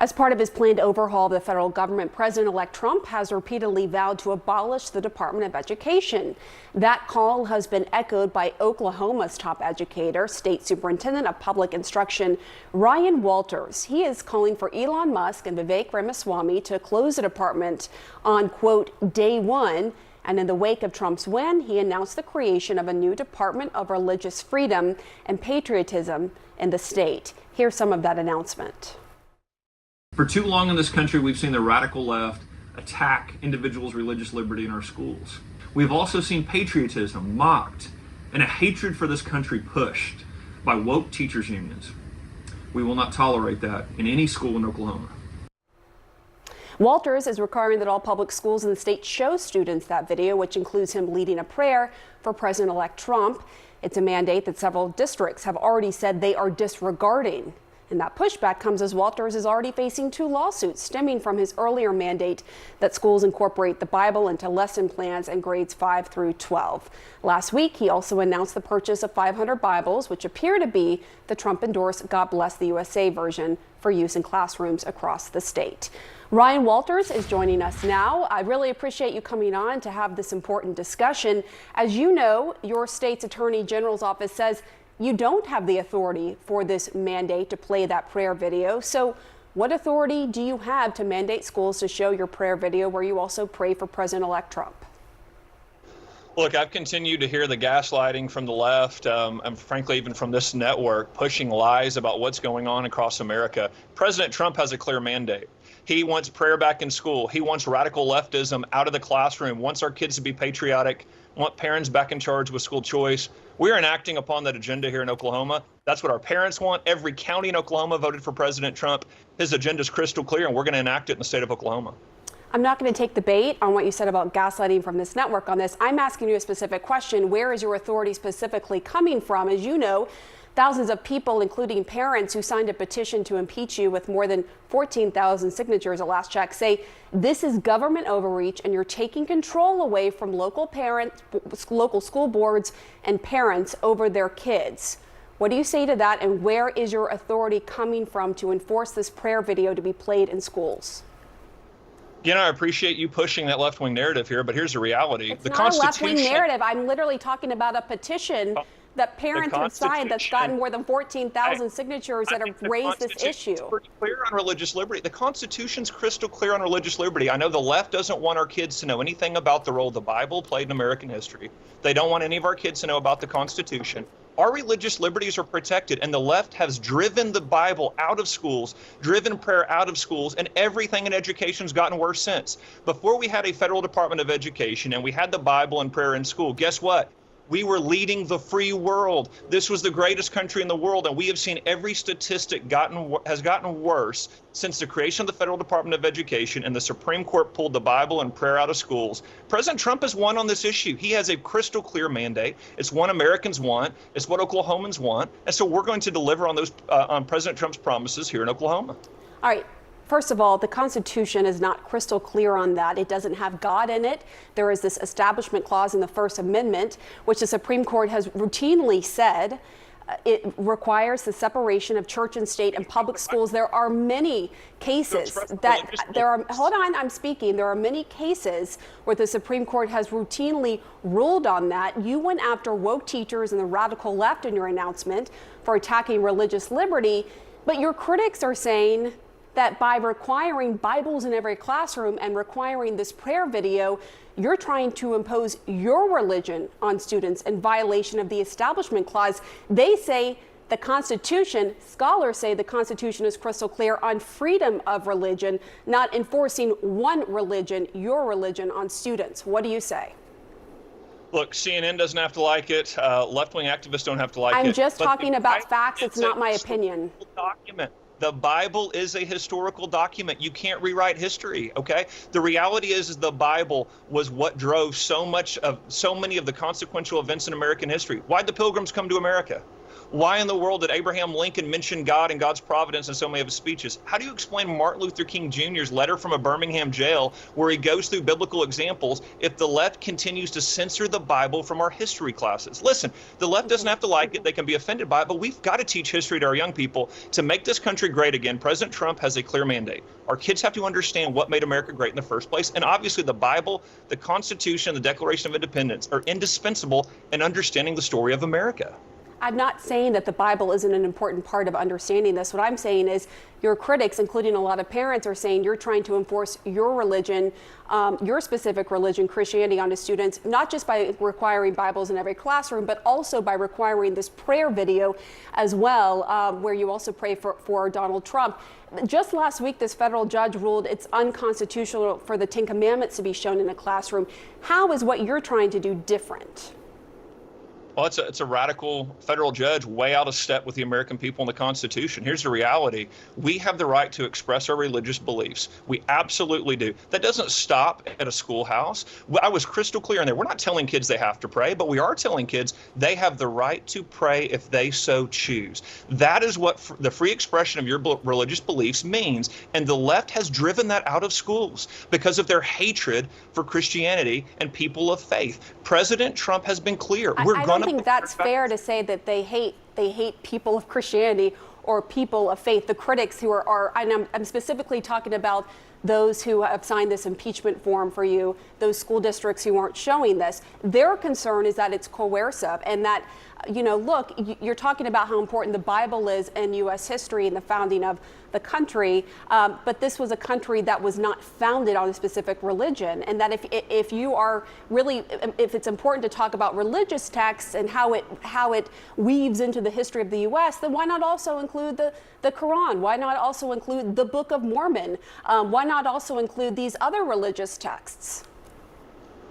As part of his planned overhaul of the federal government, President-elect Trump has repeatedly vowed to abolish the Department of Education. That call has been echoed by Oklahoma's top educator, State Superintendent of Public Instruction, Ryan Walters. He is calling for Elon Musk and Vivek Ramaswamy to close the department on, quote, day one. And in the wake of Trump's win, he announced the creation of a new Department of Religious Freedom and Patriotism in the state. Here's some of that announcement. For too long in this country, we've seen the radical left attack individuals' religious liberty in our schools. We've also seen patriotism mocked and a hatred for this country pushed by woke teachers' unions. We will not tolerate that in any school in Oklahoma. Walters is requiring that all public schools in the state show students that video, which includes him leading a prayer for President-elect Trump. It's a mandate that several districts have already said they are disregarding. And that pushback comes as Walters is already facing 2 lawsuits stemming from his earlier mandate that schools incorporate the Bible into lesson plans in grades 5 through 12. Last week, he also announced the purchase of 500 Bibles, which appear to be the Trump-endorsed God Bless the USA version for use in classrooms across the state. Ryan Walters is joining us now. I really appreciate you coming on to have this important discussion. As you know, your state's Attorney General's office says you don't have the authority for this mandate to play that prayer video. So what authority do you have to mandate schools to show your prayer video where you also pray for President-elect Trump? Look, I've continued to hear the gaslighting from the left, and frankly, even from this network, pushing lies about what's going on across America. President Trump has a clear mandate. He wants prayer back in school. He wants radical leftism out of the classroom, wants our kids to be patriotic, want parents back in charge with school choice. We're enacting upon that agenda here in Oklahoma. That's what our parents want. Every county in Oklahoma voted for President Trump. His agenda is crystal clear, and we're going to enact it in the state of Oklahoma. I'm not going to take the bait on what you said about gaslighting from this network on this. I'm asking you a specific question. Where is your authority specifically coming from? As you know, thousands of people, including parents who signed a petition to impeach you with more than 14,000 signatures at last check, say this is government overreach and you're taking control away from local parents, local school boards and parents over their kids. What do you say to that, and where is your authority coming from to enforce this prayer video to be played in schools? You know, I appreciate you pushing that left-wing narrative here, but here's the reality. It's not a left-wing narrative. I'm literally talking about a petition that parents have signed that's gotten more than 14,000 signatures that have raised this issue. It's pretty clear on religious liberty. The Constitution's crystal clear on religious liberty. I know the left doesn't want our kids to know anything about the role the Bible played in American history. They don't want any of our kids to know about the Constitution. Our religious liberties are protected, and the left has driven the Bible out of schools, driven prayer out of schools, and everything in education has gotten worse since. Before we had a federal Department of Education and we had the Bible and prayer in school, guess what? We were leading the free world. This was the greatest country in the world, and we have seen every statistic has gotten worse since the creation of the Federal Department of Education and the Supreme Court pulled the Bible and prayer out of schools. President Trump has won on this issue. He has a crystal clear mandate. It's one Americans want. It's what Oklahomans want. And so we're going to deliver on those on President Trump's promises here in Oklahoma. All right. First of all, the Constitution is not crystal clear on that. It doesn't have God in it. There is this establishment clause in the First Amendment, which the Supreme Court has routinely said it requires the separation of church and state and public schools. There are many cases hold on, I'm speaking. There are many cases where the Supreme Court has routinely ruled on that. You went after woke teachers and the radical left in your announcement for attacking religious liberty, but your critics are saying that by requiring Bibles in every classroom and requiring this prayer video, you're trying to impose your religion on students in violation of the Establishment Clause. They say the Constitution, scholars say the Constitution is crystal clear on freedom of religion, not enforcing one religion, your religion, on students. What do you say? Look, CNN doesn't have to like it. Left-wing activists don't have to like it. I'm just talking about facts. It's not my opinion. Document. The Bible is a historical document. You can't rewrite history, okay? The reality is the Bible was what drove so many of the consequential events in American history. Why'd the Pilgrims come to America? Why in the world did Abraham Lincoln mention God and God's providence in so many of his speeches? How do you explain Martin Luther King Jr.'s letter from a Birmingham jail where he goes through biblical examples if the left continues to censor the Bible from our history classes? Listen, the left doesn't have to like it. They can be offended by it, but we've got to teach history to our young people to make this country great again. President Trump has a clear mandate. Our kids have to understand what made America great in the first place. And obviously the Bible, the Constitution, the Declaration of Independence are indispensable in understanding the story of America. I'm not saying that the Bible isn't an important part of understanding this. What I'm saying is your critics, including a lot of parents, are saying you're trying to enforce your religion, your specific religion, Christianity, onto students, not just by requiring Bibles in every classroom, but also by requiring this prayer video as well, where you also pray for Donald Trump. Just last week, this federal judge ruled it's unconstitutional for the Ten Commandments to be shown in a classroom. How is what you're trying to do different? Well, it's a radical federal judge way out of step with the American people and the Constitution. Here's the reality. We have the right to express our religious beliefs. We absolutely do. That doesn't stop at a schoolhouse. I was crystal clear in there. We're not telling kids they have to pray, but we are telling kids they have the right to pray if they so choose. That is what the free expression of your religious beliefs means. And the left has driven that out of schools because of their hatred for Christianity and people of faith. President Trump has been clear. I don't think that's fair to say that they hate people of Christianity or people of faith. The critics who are I'm specifically talking about those who have signed this impeachment form for you, those school districts who aren't showing this. Their concern is that it's coercive and that, look, you're talking about how important the Bible is in U.S. history and the founding of the country, but this was a country that was not founded on a specific religion, and that if you are really, if it's important to talk about religious texts and how it weaves into the history of the U.S., then why not also include the Quran? Why not also include the Book of Mormon? Why not also include these other religious texts?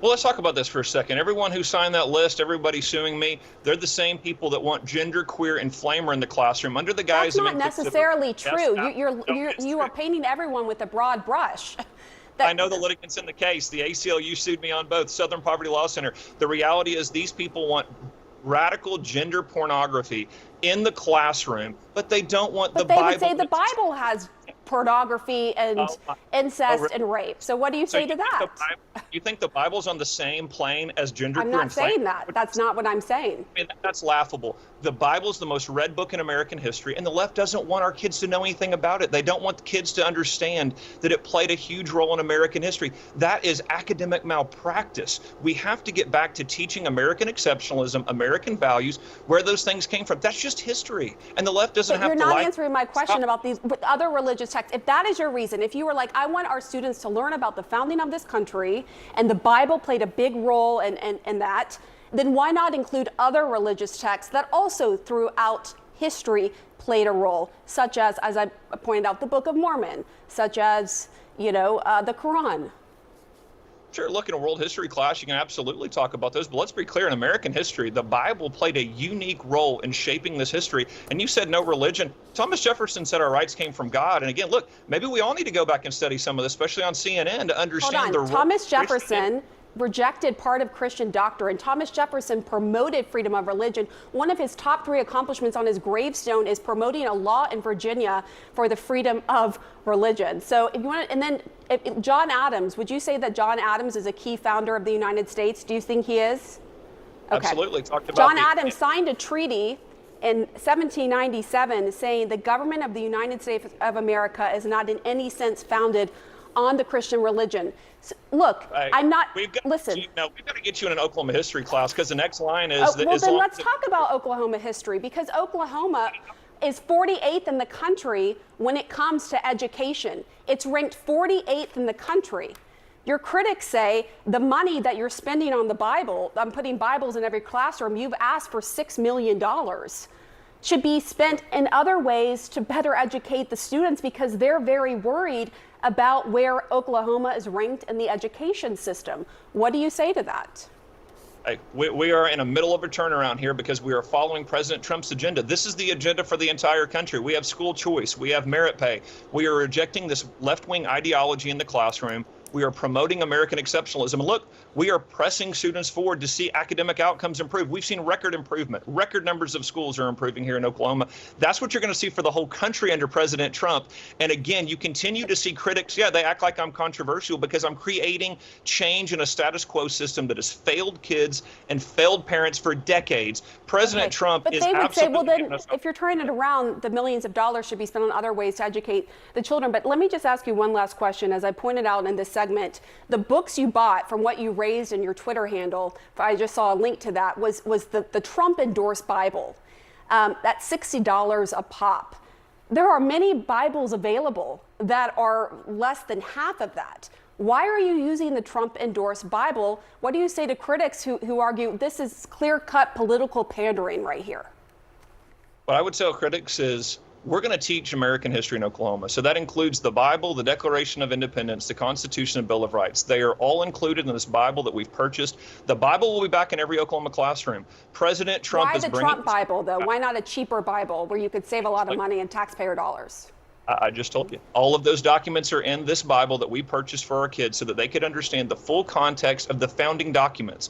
Well, let's talk about this for a second. Everyone who signed that list, everybody suing me, they're the same people that want genderqueer inflamer in the classroom under the guise of... That's not necessarily true. You are painting everyone with a broad brush. I know the litigants in the case. The ACLU sued me on both, Southern Poverty Law Center. The reality is these people want radical gender pornography in the classroom, but they don't want the Bible. But they would say the Bible has pornography and incest and rape. So what do you say to that? You think the Bible's on the same plane as genderqueer? I'm not saying that. That's not what I'm saying. I mean, that's laughable. The Bible's the most read book in American history, and the left doesn't want our kids to know anything about it. They don't want the kids to understand that it played a huge role in American history. That is academic malpractice. We have to get back to teaching American exceptionalism, American values, where those things came from. That's just history, and the left doesn't have to. You're not answering my question about these other religious texts. If that is your reason, if you were like, I want our students to learn about the founding of this country, and the Bible played a big role in that, then why not include other religious texts that also throughout history played a role, such as I pointed out, the Book of Mormon, such as, the Quran? Sure, look, in a world history class, you can absolutely talk about those, but let's be clear, in American history, the Bible played a unique role in shaping this history. And you said no religion. Thomas Jefferson said our rights came from God. And again, look, maybe we all need to go back and study some of this, especially on CNN, to understand the role. Thomas Jefferson rejected part of Christian doctrine. Thomas Jefferson promoted freedom of religion. One of his top 3 accomplishments on his gravestone is promoting a law in Virginia for the freedom of religion. So if you want, and then John Adams, would you say that John Adams is a key founder of the United States? Do you think he is? Okay. Absolutely. Talked about John Adams signed a treaty in 1797 saying the government of the United States of America is not in any sense founded on the Christian religion. So, look, I'm not. Listen. We've got to get you in an Oklahoma history class because the next line is. Well, then let's talk about Oklahoma history, because Oklahoma is 48th in the country when it comes to education. It's ranked 48th in the country. Your critics say the money that you're spending on the Bible, I'm putting Bibles in every classroom, you've asked for $6 million, should be spent in other ways to better educate the students because they're very worried about where Oklahoma is ranked in the education system. What do you say to that? We are in the middle of a turnaround here because we are following President Trump's agenda. This is the agenda for the entire country. We have school choice. We have merit pay. We are rejecting this left-wing ideology in the classroom. We are promoting American exceptionalism. And look, we are pressing students forward to see academic outcomes improve. We've seen record improvement. Record numbers of schools are improving here in Oklahoma. That's what you're going to see for the whole country under President Trump. And again, you continue to see critics. Yeah, they act like I'm controversial because I'm creating change in a status quo system that has failed kids and failed parents for decades. President Trump is absolutely... But they would say, well, then, if you're turning it around, the millions of dollars should be spent on other ways to educate the children. But let me just ask you one last question. As I pointed out in this segment, the books you bought from what you raised in your Twitter handle, I just saw a link to that, was the Trump-endorsed Bible. That's $60 a pop. There are many Bibles available that are less than half of that. Why are you using the Trump-endorsed Bible? What do you say to critics who argue this is clear-cut political pandering right here? What I would tell critics is we're going to teach American history in Oklahoma. So that includes the Bible, the Declaration of Independence, the Constitution, and Bill of Rights. They are all included in this Bible that we've purchased. The Bible will be back in every Oklahoma classroom. President Trump is bringing... Why the Trump Bible, though? Why not a cheaper Bible where you could save a lot of money in taxpayer dollars? I just told you. All of those documents are in this Bible that we purchased for our kids so that they could understand the full context of the founding documents.